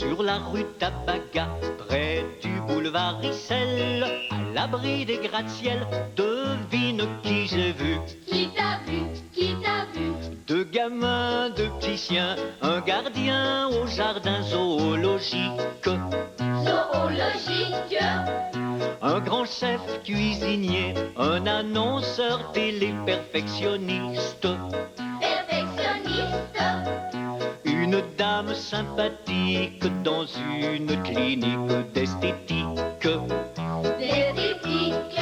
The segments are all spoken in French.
sur la rue Tabaga, près du boulevard Issel, à l'abri des gratte-ciel, devine qui j'ai vu. Qui t'a vu? Qui t'a vu? Deux gamins, deux petits chiens, un gardien au jardin zoologique. Zoologique. Un grand chef cuisinier, un annonceur télé perfectionniste. Perfectionniste. Une dame sympathique dans une clinique d'esthétique. D'esthétique.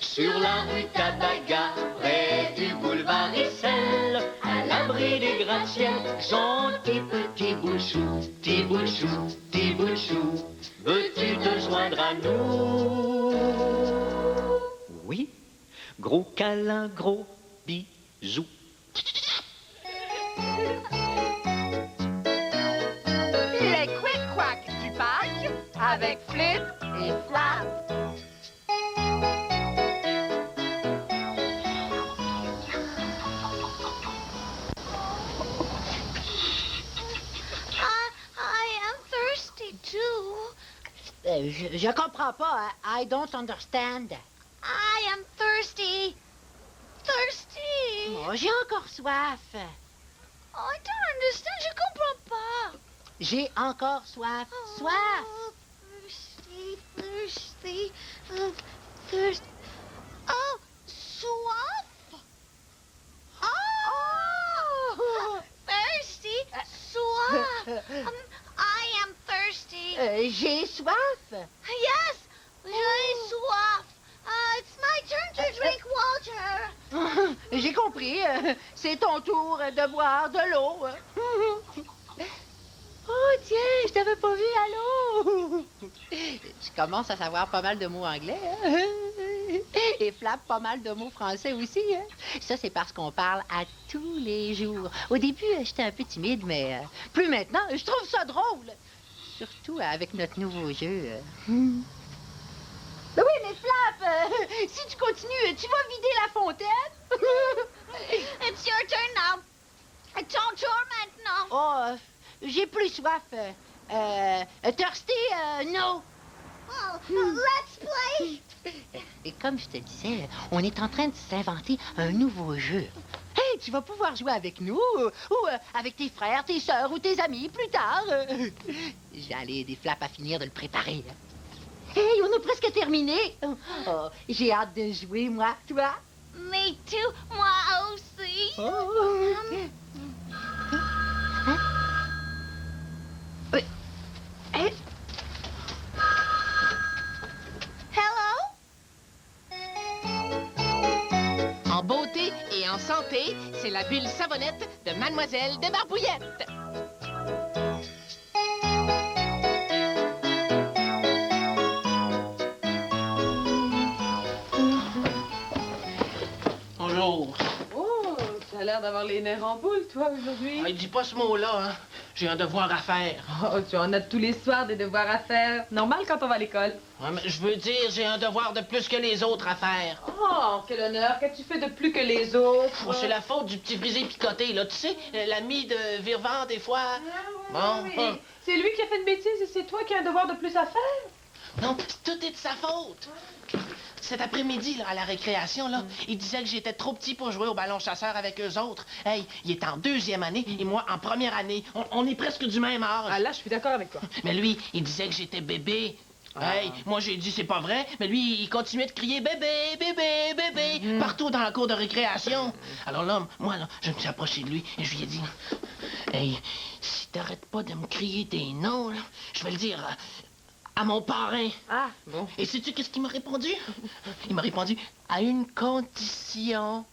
Sur la rue Tabaga, près du boulevard Issel, à l'abri des gratte-ciel, gentil petit bout de chou, petit bout de chou, petit bout de chou, veux-tu te joindre à nous? Oui, gros câlin, gros bisous. Les quick-quack du parc avec Flip et Flap. I am thirsty too. Je comprends pas. I don't understand. I am thirsty. Thirsty. Oh, j'ai encore soif. I don't understand. Je comprends pas. J'ai encore soif. Soif. Oh, thirsty, thirsty, thirst. Oh, soif. Oh, thirsty, soif. I am thirsty. J'ai soif. Yes, j'ai soif. It's my turn to drink water. J'ai compris. C'est ton tour de boire de l'eau. Oh, tiens, je t'avais pas vu, allô? Je commence à savoir pas mal de mots anglais, hein? Et Flap, pas mal de mots français aussi, hein? Ça, c'est parce qu'on parle à tous les jours. Au début, j'étais un peu timide, mais plus maintenant, je trouve ça drôle. Surtout avec notre nouveau jeu. Ben oui, mais Flap, si tu continues, tu vas vider la fontaine. It's your turn now. Ton tour maintenant. Oh, j'ai plus soif. Thirsty, no. Oh, let's play. Et comme je te disais, on est en train de s'inventer un nouveau jeu. Hey, tu vas pouvoir jouer avec nous, ou avec tes frères, tes sœurs ou tes amis plus tard. Je vais aller aider Flap à finir de le préparer. Hey, on a presque terminé. Oh, j'ai hâte de jouer, moi. Toi? Me too. Moi aussi. Oh. Hey. Hello? En beauté et en santé, c'est la bulle savonnette de Mademoiselle de Barbouillette. Bonjour. Oh, tu as l'air d'avoir les nerfs en boule, toi, aujourd'hui. Ah, dis pas ce mot-là, hein. J'ai un devoir à faire. Oh, tu en as tous les soirs des devoirs à faire. Normal quand on va à l'école. Ouais, mais je veux dire, j'ai un devoir de plus que les autres à faire. Oh, quel honneur. Qu'as-tu fait de plus que les autres? Oh, c'est la faute du petit frisé picoté, là. Tu sais, l'ami de Virvan, des fois. Ah, Bon, oui. C'est lui qui a fait une bêtise et c'est toi qui as un devoir de plus à faire? non, tout est de sa faute. Cet après-midi, là, à la récréation, là, il disait que j'étais trop petit pour jouer au ballon chasseur avec eux autres. Hey, il est en deuxième année et moi en première année. On est presque du même âge. Ah, là, je suis d'accord avec toi. Mais lui, il disait que j'étais bébé. Hey, moi j'ai dit c'est pas vrai, mais lui il continuait de crier bébé, bébé, bébé partout dans la cour de récréation. Alors là, moi là, je me suis approché de lui et je lui ai dit hey, si t'arrêtes pas de me crier des noms, là, je vais le dire à mon parrain. Ah, bon. Et sais-tu qu'est-ce qu'il m'a répondu? Il m'a répondu à une condition.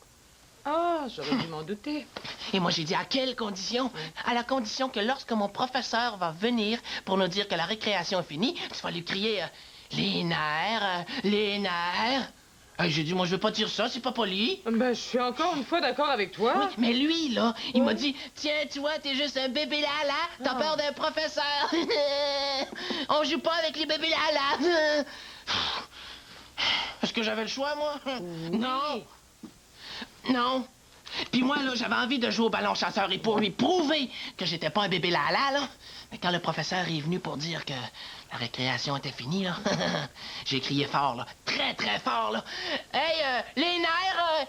Ah, j'aurais dû m'en douter. Et moi, j'ai dit, à quelle condition? À la condition que lorsque mon professeur va venir pour nous dire que la récréation est finie, tu vas lui crier les nerfs, les nerfs. J'ai dit, moi, je veux pas dire ça, c'est pas poli. Ben, je suis encore une fois d'accord avec toi. Oui, mais lui, là, il m'a dit, tiens, tu vois, t'es juste un bébé lala, t'as peur d'un professeur. On joue pas avec les bébés lala. Est-ce que j'avais le choix, moi? Non. Non. Puis moi, là, j'avais envie de jouer au ballon chasseur et pour lui prouver que j'étais pas un bébé là. Mais quand le professeur est venu pour dire que la récréation était finie, là, j'ai crié fort, là, très, très fort, là. Hey, les nerfs!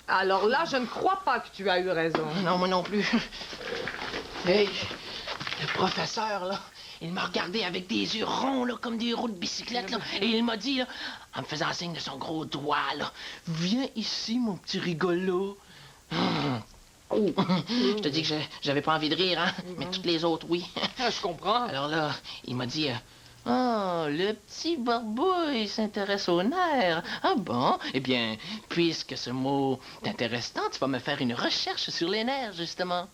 Alors là, je ne crois pas que tu as eu raison. Non, moi non plus. Hey, le professeur, là, il m'a regardé avec des yeux ronds, là, comme des roues de bicyclette, là, et il m'a dit, là, en me faisant signe de son gros doigt, là, « Viens ici, mon petit rigolo. » Je te dis que j'avais pas envie de rire, hein, mais toutes les autres, oui. Je comprends. Alors là, il m'a dit, oh, le petit barbouille s'intéresse aux nerfs. Ah bon? Eh bien, puisque ce mot t'intéresse tant, tu vas me faire une recherche sur les nerfs, justement.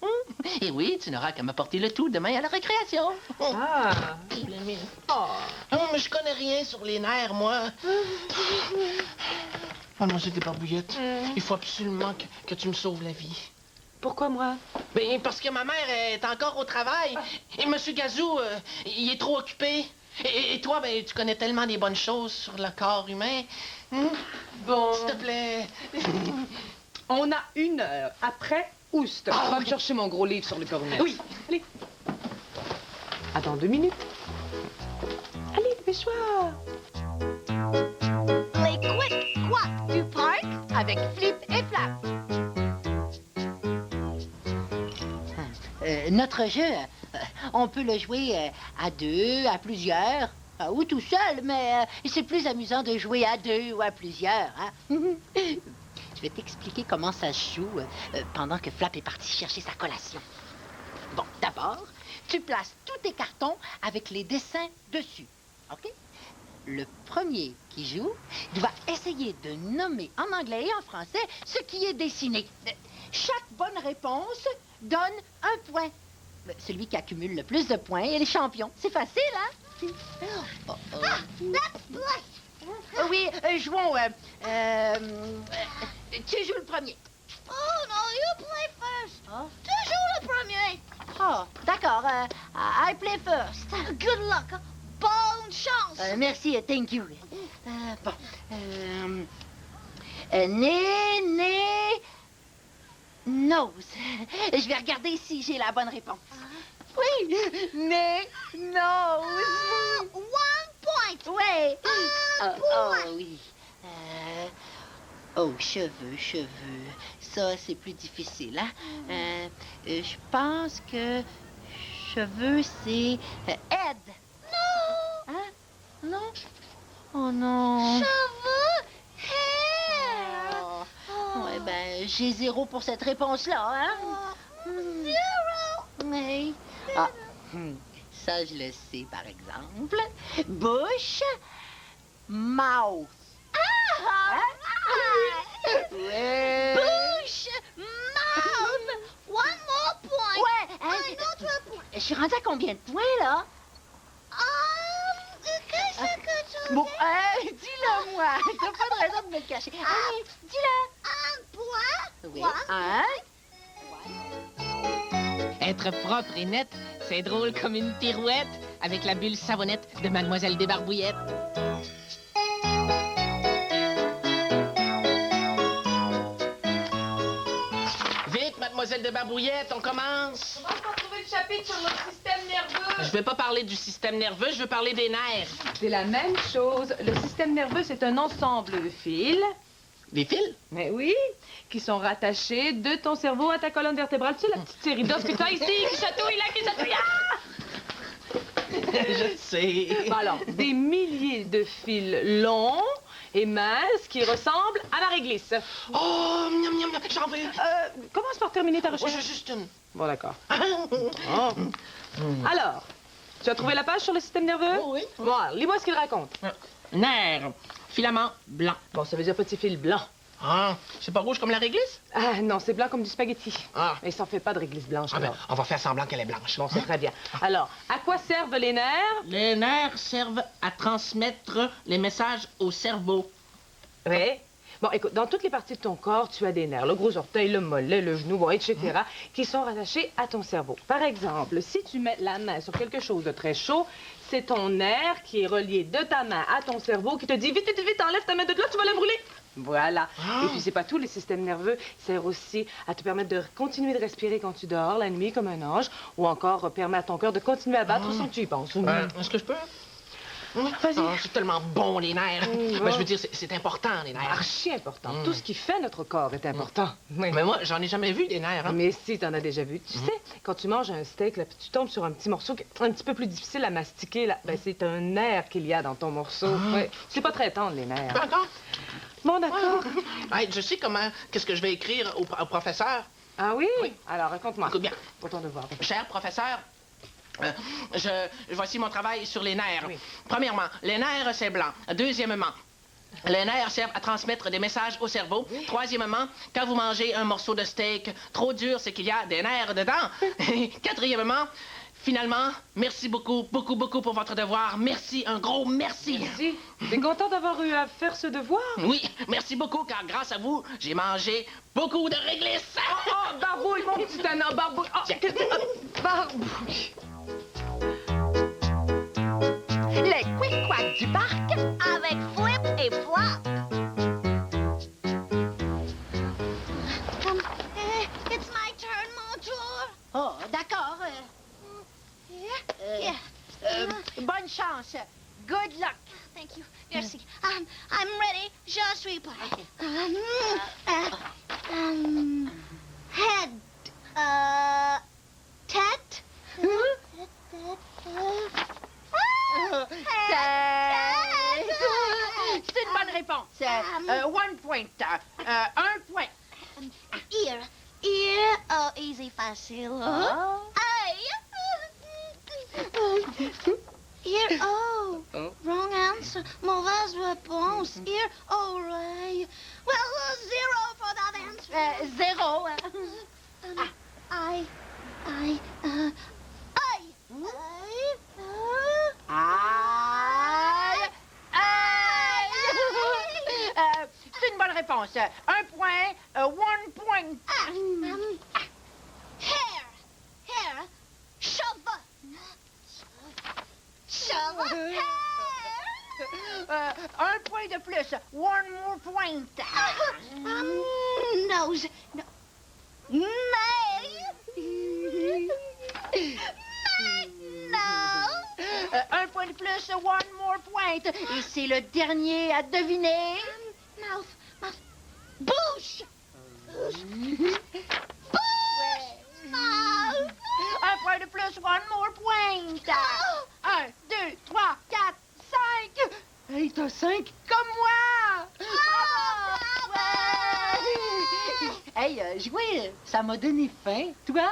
Et oui, tu n'auras qu'à m'apporter le tout demain à la récréation. Ah. Oh. Non, mais je connais rien sur les nerfs, moi. Mademoiselle des Barbouillettes, il faut absolument que tu me sauves la vie. Pourquoi moi? Ben, parce que ma mère est encore au travail. Et Monsieur Gazou, il est trop occupé. Et toi, ben, tu connais tellement des bonnes choses sur le corps humain. Bon. S'il te plaît. On a 1 heure. Après, oust. Ah, Va oui. me chercher mon gros livre sur le cornet. Oui. Allez. Attends 2 minutes. Allez, dépêche-toi. Les quick quack du parc avec Flip et Flap. Notre jeu, on peut le jouer à 2, à plusieurs, ou tout seul, mais c'est plus amusant de jouer à 2 ou à plusieurs. Hein? Je vais t'expliquer comment ça se joue pendant que Flap est parti chercher sa collation. Bon, d'abord, tu places tous tes cartons avec les dessins dessus, OK? Le premier qui joue doit essayer de nommer en anglais et en français ce qui est dessiné. Chaque bonne réponse donne 1 point. Celui qui accumule le plus de points est le champion. C'est facile, hein? Oui, jouons. Tu joues le premier. Oh no, you play first. Toujours le premier. Oh, d'accord. I play first. Good luck. Bonne chance. Merci, thank you. Bon. Nose. Je vais regarder si j'ai la bonne réponse. Oui, nose. 1 point. Ouais. Un Oh, point. oui. Cheveux. Ça, c'est plus difficile, hein? Je pense que cheveux, c'est head. Non. Hein? Non? Oh non. Cheveux. Hair. Oh. Ouais, ben, j'ai 0 pour cette réponse-là, hein? Zero. Oui. Ah, ça, je le sais, par exemple. Bouche, mouth. Ah. Ouais. Bouche. Mouth. 1 more point. Ouais, hein? Un autre point. Je suis rendue à combien de points, là? Qu'est-ce que tu Bon, dis-le moi. T'as pas de raison de me le cacher. Allez, dis-le. 1 point. Oui. One. Être propre et net, c'est drôle comme une pirouette avec la bulle savonnette de Mademoiselle des Barbouillettes. Vite, Mademoiselle des Barbouillettes, on commence. On va trouver le chapitre sur notre système nerveux. Je vais pas parler du système nerveux, je veux parler des nerfs. C'est la même chose. Le système nerveux, c'est un ensemble de fils. Des fils? Mais oui, qui sont rattachés de ton cerveau à ta colonne vertébrale. Tu sais, la petite série d'os que tu as ici, qui chatouille là, qui chatouille là. Je sais. Bon, alors, des milliers de fils longs et minces qui ressemblent à la réglisse. Oh, miam, miam, miam, j'en veux. Commence par terminer ta Oh, recherche. j'ai juste une. Bon, d'accord. Alors, tu as trouvé la page sur le système nerveux? Oh, oui. Bon, alors, lis-moi ce qu'il raconte. Nerf. Filament blanc. Bon, ça veut dire petit fil blanc. Ah, c'est pas rouge comme la réglisse? Ah, non, c'est blanc comme du spaghetti. Ah. Mais ça en fait pas de réglisse blanche, Ah ben, alors. on va faire semblant qu'elle est blanche. Bon, c'est très bien. Alors, à quoi servent les nerfs? Les nerfs servent à transmettre les messages au cerveau. Oui. Bon, écoute, dans toutes les parties de ton corps, tu as des nerfs. Le gros orteil, le mollet, le genou, bon, etc., qui sont rattachés à ton cerveau. Par exemple, si tu mets la main sur quelque chose de très chaud, c'est ton nerf qui est relié de ta main à ton cerveau qui te dit « Vite, vite, vite, enlève ta main de là, tu vas la brûler! » Voilà. Et puis, c'est pas tout, les systèmes nerveux servent aussi à te permettre de continuer de respirer quand tu dors la nuit comme un ange, ou encore permet à ton cœur de continuer à battre sans que tu y penses. Est-ce que je peux? Vas-y. Oh, c'est tellement bon, les nerfs. Ben, je veux dire, c'est important, les nerfs. Archi important. Tout ce qui fait notre corps est important. Oui. Mais moi, j'en ai jamais vu des nerfs. Hein? Mais si, t'en as déjà vu. Tu sais, quand tu manges un steak, là, puis tu tombes sur un petit morceau qui est un petit peu plus difficile à mastiquer, là, ben, c'est un nerf qu'il y a dans ton morceau. Ouais. C'est pas très tendre, les nerfs. D'accord. Bon, d'accord. Hey, je sais qu'est-ce que je vais écrire au professeur. Ah oui? Oui. Alors, raconte-moi. Écoute bien. Pour ton devoir. Cher professeur, voici mon travail sur les nerfs. Oui. Premièrement, les nerfs, c'est blanc. Deuxièmement, les nerfs servent à transmettre des messages au cerveau. Troisièmement, quand vous mangez un morceau de steak trop dur, c'est qu'il y a des nerfs dedans. Quatrièmement, finalement, merci beaucoup, beaucoup, beaucoup pour votre devoir. Merci, un gros merci. Merci. T'es content d'avoir eu à faire ce devoir? Oui, merci beaucoup, car grâce à vous, j'ai mangé beaucoup de réglisse. Oh, Barbouille, mon petit tannant, Barbouille. Oh, Tiens. Barbouille. Les quick-quacks du parc avec Flip et Flop. It's my turn, mon tour. Oh, d'accord. Bonne chance. Good luck. Thank you. Merci. I'm ready. Je suis prêt. Head. Tête. C'est une bonne réponse. One point. Un point. Ear. Ear. Oh, easy, facile. Eye. Ear. Oh. Wrong answer. Mauvaise réponse. Ear. Oreille. Well, 0 for that answer. Zéro. Eye. Eye. Eye. Aïe! Aïe! C'est une bonne réponse. Un point. One point. Hair. Hair. Cheveux. Cheveux. Hair. Un point de plus. One more point. Nose. No. Nail. Un point de plus. One more point. Et c'est le dernier à deviner. Mouth. Mouth. Bouche. Bouche. Mouth. Un point de plus. One more point. 1, 2, 3, 4, 5. Hey, t'as 5 comme moi. Bravo! Ouais. Hey, jouer, ça m'a donné faim. Toi?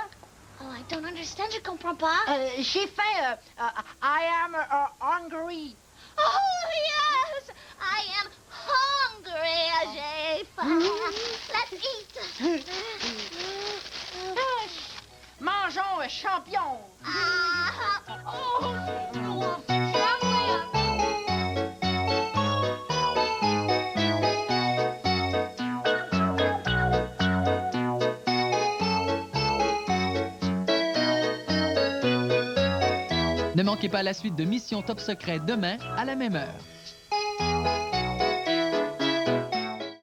Oh, I don't understand. Je comprends pas. J'ai faim. I am hungry. Oh, yes. I am hungry. J'ai faim. Let's eat. Mangeons, champion. Ne manquez pas la suite de Mission Top Secret demain à la même heure.